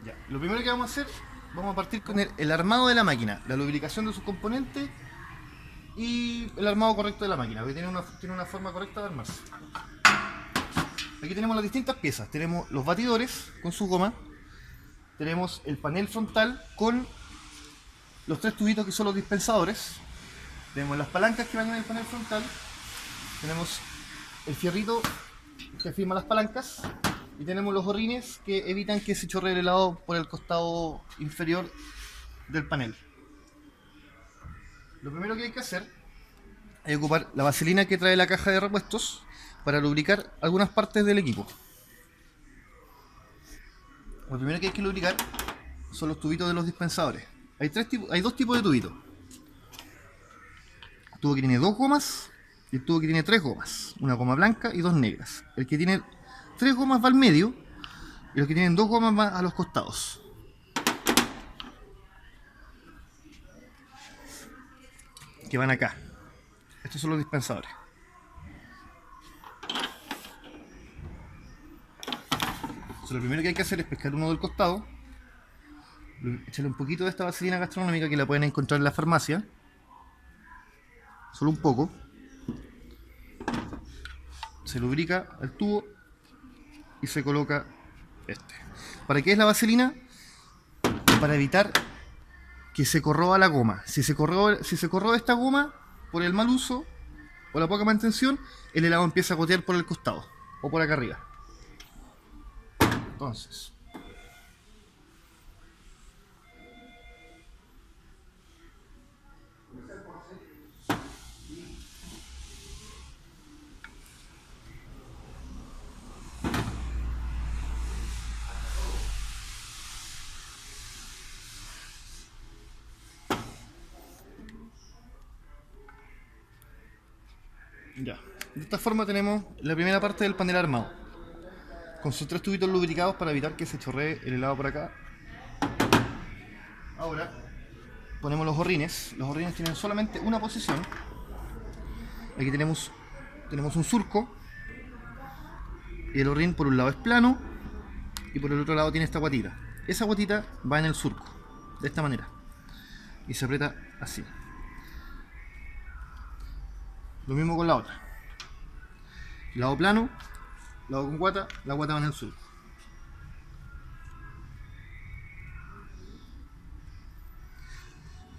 Ya. Lo primero que vamos a hacer, vamos a partir con el armado de la máquina, la lubricación de sus componentes y el armado correcto de la máquina, porque tiene una forma correcta de armarse. Aquí tenemos las distintas piezas. Tenemos los batidores con su goma, tenemos el panel frontal con los tres tubitos que son los dispensadores, tenemos las palancas que van en el panel frontal, tenemos el fierrito que firma las palancas y tenemos los gorrines que evitan que se chorree el helado por el costado inferior del panel. Lo primero que hay que hacer es ocupar la vaselina que trae la caja de repuestos para lubricar algunas partes del equipo. Lo primero que hay que lubricar son los tubitos de los dispensadores. Hay dos tipos de tubitos. El tubo que tiene dos gomas y el tubo que tiene tres gomas. Una goma blanca y dos negras. El que tiene tres gomas va al medio y los que tienen dos gomas va a los costados. Que van acá. Estos son los dispensadores. Lo primero que hay que hacer es pescar uno del costado, echarle un poquito de esta vaselina gastronómica que la pueden encontrar en la farmacia, solo un poco. Se lubrica el tubo y se coloca este. ¿Para qué es la vaselina? Para evitar que se corroba la goma. Si se corroba esta goma por el mal uso o la poca mantención, el helado empieza a gotear por el costado o por acá arriba. Entonces, ya. De esta forma tenemos la primera parte del panel armado, con sus tres tubitos lubricados para evitar que se chorree el helado por acá. Ahora ponemos los gorrines. Los gorrines tienen solamente una posición. Aquí tenemos un surco y el gorrín por un lado es plano y por el otro lado tiene esta guatita. Esa guatita va en el surco, de esta manera, y se aprieta así. Lo mismo con la otra. Lado plano, lado con guata, la guata va en el surco.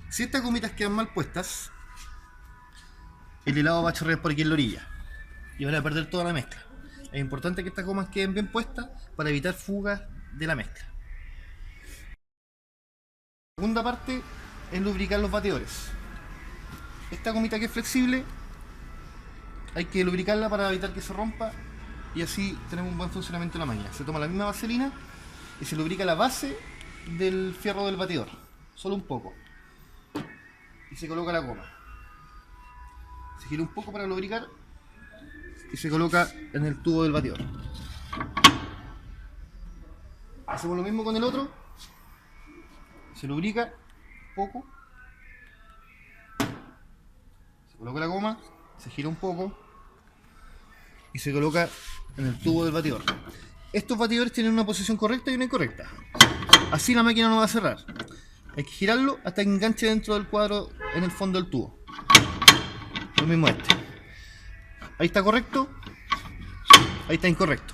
Si estas gomitas quedan mal puestas, el helado va a chorrear por aquí en la orilla y van a perder toda la mezcla. Es importante que estas gomas queden bien puestas para evitar fugas de la mezcla. La segunda parte es lubricar los batidores. Esta gomita que es flexible hay que lubricarla para evitar que se rompa y así tenemos un buen funcionamiento de la máquina. Se toma la misma vaselina y se lubrica la base del fierro del batidor, solo un poco, y se coloca la goma. Se gira un poco para lubricar y se coloca en el tubo del batidor. Hacemos lo mismo con el otro. Se lubrica un poco, se coloca la goma, se gira un poco y se coloca en el tubo del batidor. Estos batidores tienen una posición correcta y una incorrecta. Así la máquina no va a cerrar. Hay que girarlo hasta que enganche dentro del cuadro en el fondo del tubo. Lo mismo este. Ahí está correcto, ahí está incorrecto.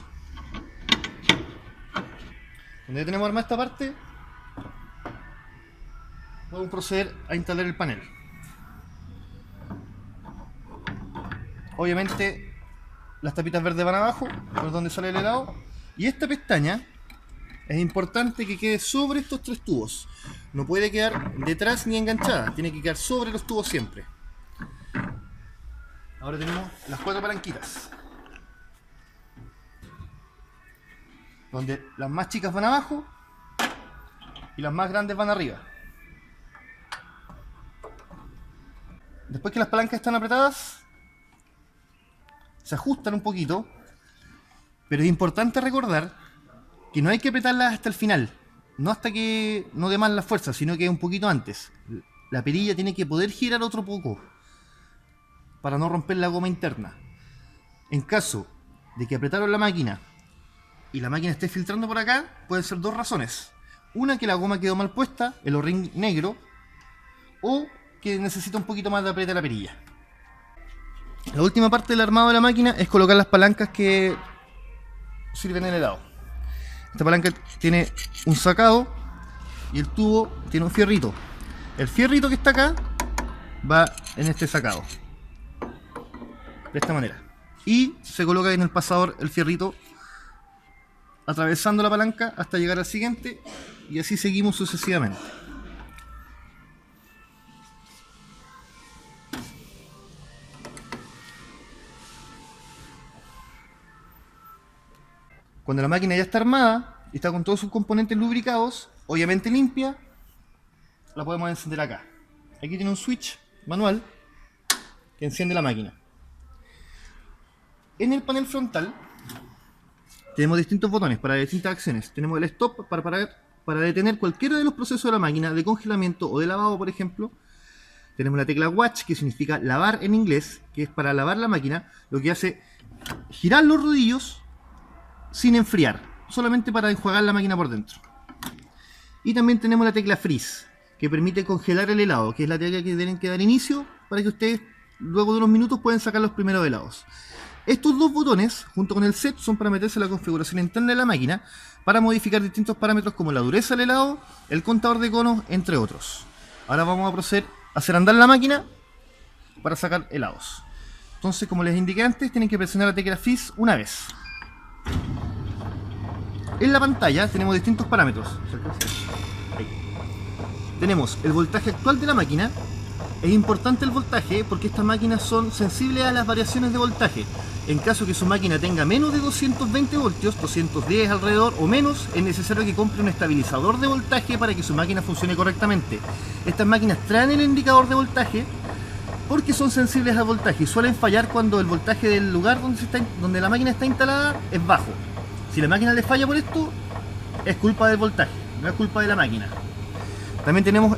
Cuando ya tenemos armada esta parte, podemos proceder a instalar el panel. Obviamente las tapitas verdes van abajo, por donde sale el helado, y esta pestaña es importante que quede sobre estos tres tubos. No puede quedar detrás ni enganchada, tiene que quedar sobre los tubos siempre. Ahora tenemos las cuatro palanquitas, donde las más chicas van abajo y las más grandes van arriba. Después que las palancas están apretadas, se ajustan un poquito, pero es importante recordar que no hay que apretarlas hasta el final, no hasta que no dé más la fuerza, sino que un poquito antes. La perilla tiene que poder girar otro poco para no romper la goma interna. En caso de que apretaron la máquina y la máquina esté filtrando por acá, pueden ser dos razones. Una, que la goma quedó mal puesta, el O-ring negro, o que necesita un poquito más de apriete a la perilla. La última parte del armado de la máquina es colocar las palancas que sirven en el helado. Esta palanca tiene un sacado y el tubo tiene un fierrito. El fierrito que está acá va en este sacado, de esta manera, y se coloca en el pasador el fierrito atravesando la palanca hasta llegar al siguiente, y así seguimos sucesivamente. Cuando la máquina ya está armada y está con todos sus componentes lubricados, obviamente limpia, la podemos encender acá. Aquí tiene un switch manual que enciende la máquina. En el panel frontal tenemos distintos botones para distintas acciones. Tenemos el stop para detener cualquiera de los procesos de la máquina, de congelamiento o de lavado, por ejemplo. Tenemos la tecla watch, que significa lavar en inglés, que es para lavar la máquina, lo que hace girar los rodillos sin enfriar, solamente para enjuagar la máquina por dentro. Y también tenemos la tecla freeze, que permite congelar el helado, que es la tecla que tienen que dar inicio para que ustedes luego de unos minutos puedan sacar los primeros helados. Estos dos botones, junto con el set, son para meterse en la configuración interna de la máquina para modificar distintos parámetros como la dureza del helado, el contador de conos, entre otros. Ahora vamos a proceder a hacer andar la máquina para sacar helados. Entonces, como les indiqué antes, tienen que presionar la tecla freeze una vez. En la pantalla tenemos distintos parámetros. Ahí. Tenemos el voltaje actual de la máquina. Es importante el voltaje porque estas máquinas son sensibles a las variaciones de voltaje. En caso que su máquina tenga menos de 220 voltios, 210 alrededor o menos, es necesario que compre un estabilizador de voltaje para que su máquina funcione correctamente. Estas máquinas traen el indicador de voltaje porque son sensibles al voltaje y suelen fallar cuando el voltaje del lugar donde la máquina está instalada es bajo. Si la máquina le falla por esto, es culpa del voltaje, no es culpa de la máquina. También tenemos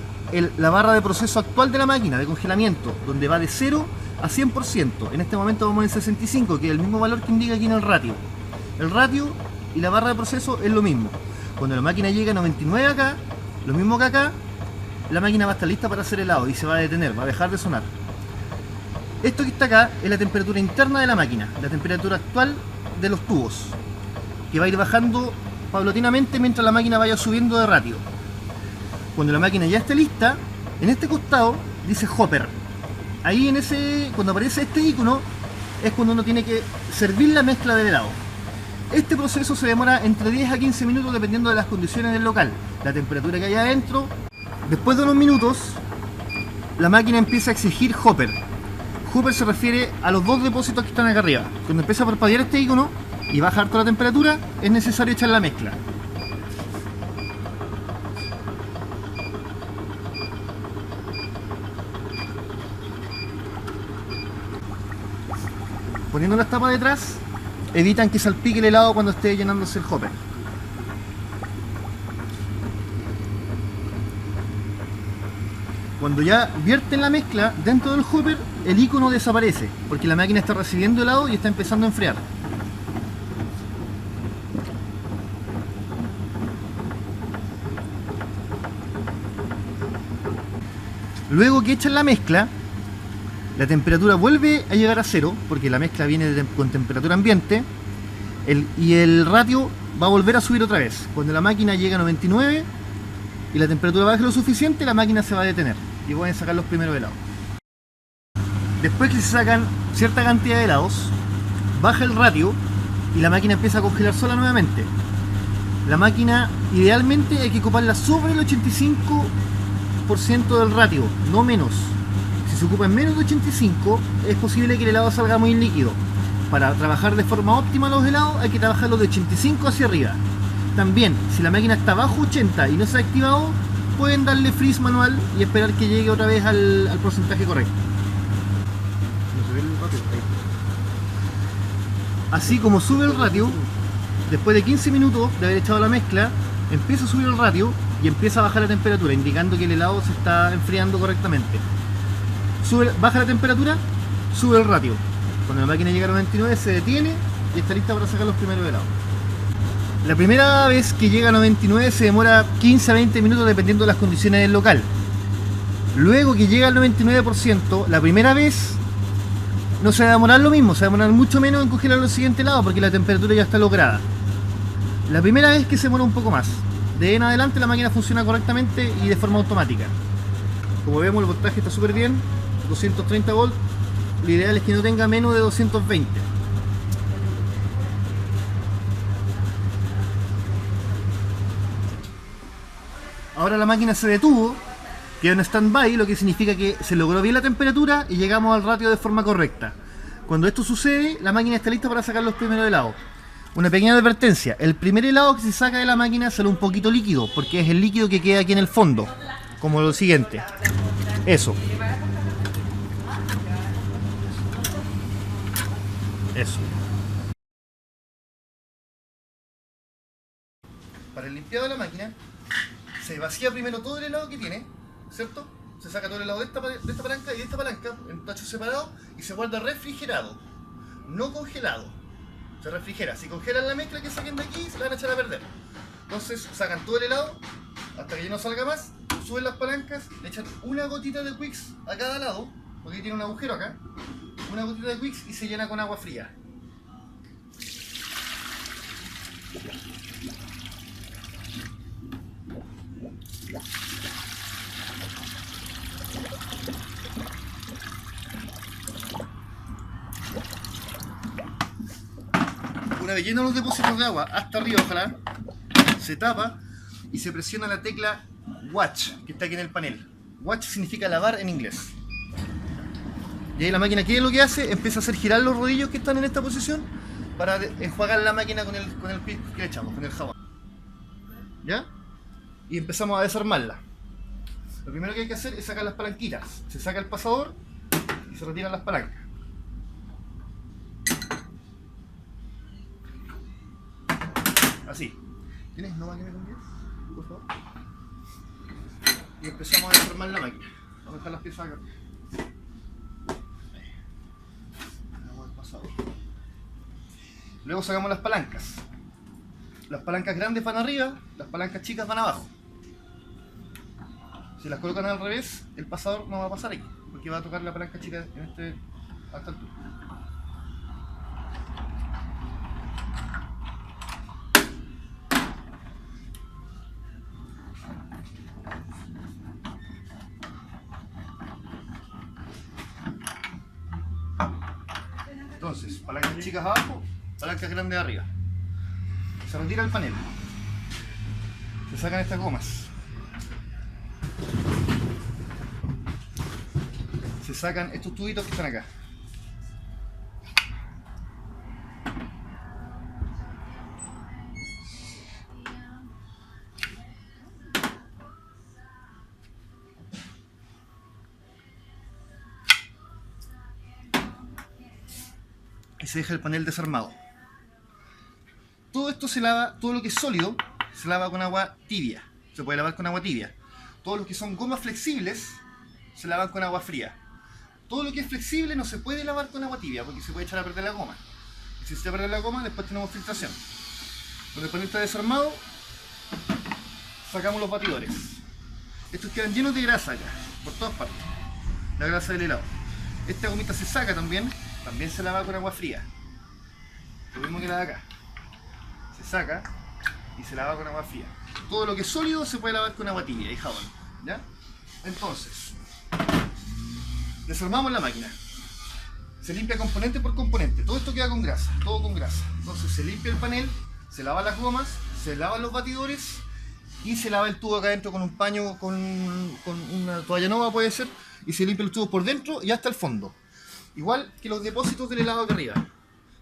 la barra de proceso actual de la máquina de congelamiento, donde va de 0 a 100%. En este momento vamos en 65, que es el mismo valor que indica aquí en el ratio. El ratio y la barra de proceso es lo mismo. Cuando la máquina llega a 99 acá, lo mismo que acá, la máquina va a estar lista para hacer helado y se va a detener, va a dejar de sonar. Esto que está acá es la temperatura interna de la máquina, la temperatura actual de los tubos, que va a ir bajando paulatinamente mientras la máquina vaya subiendo de ratio. Cuando la máquina ya esté lista, en este costado dice hopper. Ahí cuando aparece este icono es cuando uno tiene que servir la mezcla del helado. Este proceso se demora entre 10 a 15 minutos dependiendo de las condiciones del local, la temperatura que hay adentro. Después de unos minutos, la máquina empieza a exigir hopper. Hopper se refiere a los dos depósitos que están acá arriba. Cuando empieza a parpadear este icono y baja harto la temperatura, es necesario echar la mezcla. Poniendo las tapas detrás, evitan que salpique el helado cuando esté llenándose el hopper. Cuando ya vierten la mezcla dentro del hopper, el icono desaparece, porque la máquina está recibiendo helado y está empezando a enfriar. Luego que echan la mezcla, la temperatura vuelve a llegar a 0, porque la mezcla viene con temperatura ambiente, y el ratio va a volver a subir otra vez. Cuando la máquina llega a 99 y la temperatura baje lo suficiente, la máquina se va a detener y pueden sacar los primeros helados. Después que se sacan cierta cantidad de helados, baja el ratio y la máquina empieza a congelar sola nuevamente. La máquina idealmente hay que ocuparla sobre el 85% del ratio, no menos. Si se ocupa en menos de 85, es posible que el helado salga muy líquido. Para trabajar de forma óptima los helados hay que trabajarlos de 85 hacia arriba. También, si la máquina está bajo 80 y no se ha activado, pueden darle freeze manual y esperar que llegue otra vez al porcentaje correcto. Así como sube el ratio, después de 15 minutos de haber echado la mezcla, empieza a subir el ratio y empieza a bajar la temperatura, indicando que el helado se está enfriando correctamente. Baja la temperatura, sube el ratio. Cuando la máquina llega a 99 se detiene y está lista para sacar los primeros helados. La primera vez que llega a 99 se demora 15 a 20 minutos dependiendo de las condiciones del local. Luego que llega al 99%, la primera vez no se va a demorar lo mismo, se va a demorar mucho menos en congelar los siguientes lados porque la temperatura ya está lograda. La primera vez que se demora un poco más. De ahí en adelante la máquina funciona correctamente y de forma automática. Como vemos, el voltaje está súper bien, 230 volts. Lo ideal es que no tenga menos de 220. Ahora la máquina se detuvo, quedó en stand-by, lo que significa que se logró bien la temperatura y llegamos al ratio de forma correcta. Cuando esto sucede, la máquina está lista para sacar los primeros helados. Una pequeña advertencia: el primer helado que se saca de la máquina sale un poquito líquido, porque es el líquido que queda aquí en el fondo, como lo siguiente. Eso. Eso. Para el limpiado de la máquina, se vacía primero todo el helado que tiene, ¿cierto? Se saca todo el helado de esta palanca y de esta palanca en tachos separados y se guarda refrigerado, no congelado. Se refrigera. Si congelan la mezcla que saquen de aquí, se la van a echar a perder. Entonces sacan todo el helado hasta que ya no salga más, suben las palancas, le echan una gotita de Quicks a cada lado, porque tiene un agujero acá, una gotita de Quicks y se llena con agua fría. Una vez llenos los depósitos de agua hasta arriba, ojalá, se tapa y se presiona la tecla Watch, que está aquí en el panel. Watch significa lavar en inglés. Y ahí la máquina, ¿qué es lo que hace? Empieza a hacer girar los rodillos que están en esta posición para enjuagar la máquina con el pic que le echamos, con el jabón. ¿Ya? Y empezamos a desarmarla. Lo primero que hay que hacer es sacar las palanquitas. Se saca el pasador y se retiran las palancas. Así. ¿Tienes no máquina con 10? Por favor. Y empezamos a desarmar la máquina. Vamos a dejar las piezas acá. Vamos al pasador. Luego sacamos las palancas. Las palancas grandes van arriba, las palancas chicas van abajo. Si las colocan al revés, el pasador no va a pasar aquí, porque va a tocar la palanca chica en a esta altura. Entonces, palancas chicas abajo, palancas grandes arriba. Se retira el panel. Se sacan estas gomas. Se sacan estos tubitos que están acá. Y se deja el panel desarmado. Todo esto se lava, todo lo que es sólido, se lava con agua tibia. Se puede lavar con agua tibia. Todo lo que son gomas flexibles, se lavan con agua fría. Todo lo que es flexible no se puede lavar con agua tibia, porque se puede echar a perder la goma. Y si se echa a perder la goma, después tenemos filtración. Cuando el panel está desarmado, sacamos los batidores. Estos quedan llenos de grasa acá, por todas partes. La grasa del helado. Esta gomita se saca también se lava con agua fría. Lo mismo que la de acá. Se saca y se lava con agua fría. Todo lo que es sólido se puede lavar con agua tibia y jabón. ¿Ya? Entonces, desarmamos la máquina. Se limpia componente por componente. Todo esto queda con grasa, todo con grasa. Entonces se limpia el panel, se lava las gomas, se lavan los batidores y se lava el tubo acá adentro con un paño, con una toalla nova puede ser, y se limpia el tubo por dentro y hasta el fondo. Igual que los depósitos del helado acá arriba.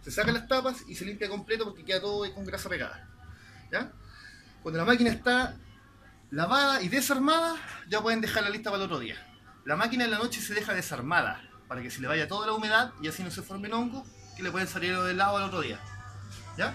Se sacan las tapas y se limpia completo porque queda todo con grasa pegada. ¿Ya? Cuando la máquina está lavada y desarmada, ya pueden dejarla lista para el otro día. La máquina en la noche se deja desarmada para que se le vaya toda la humedad y así no se formen hongos que le pueden salir del helado al otro día. ¿Ya?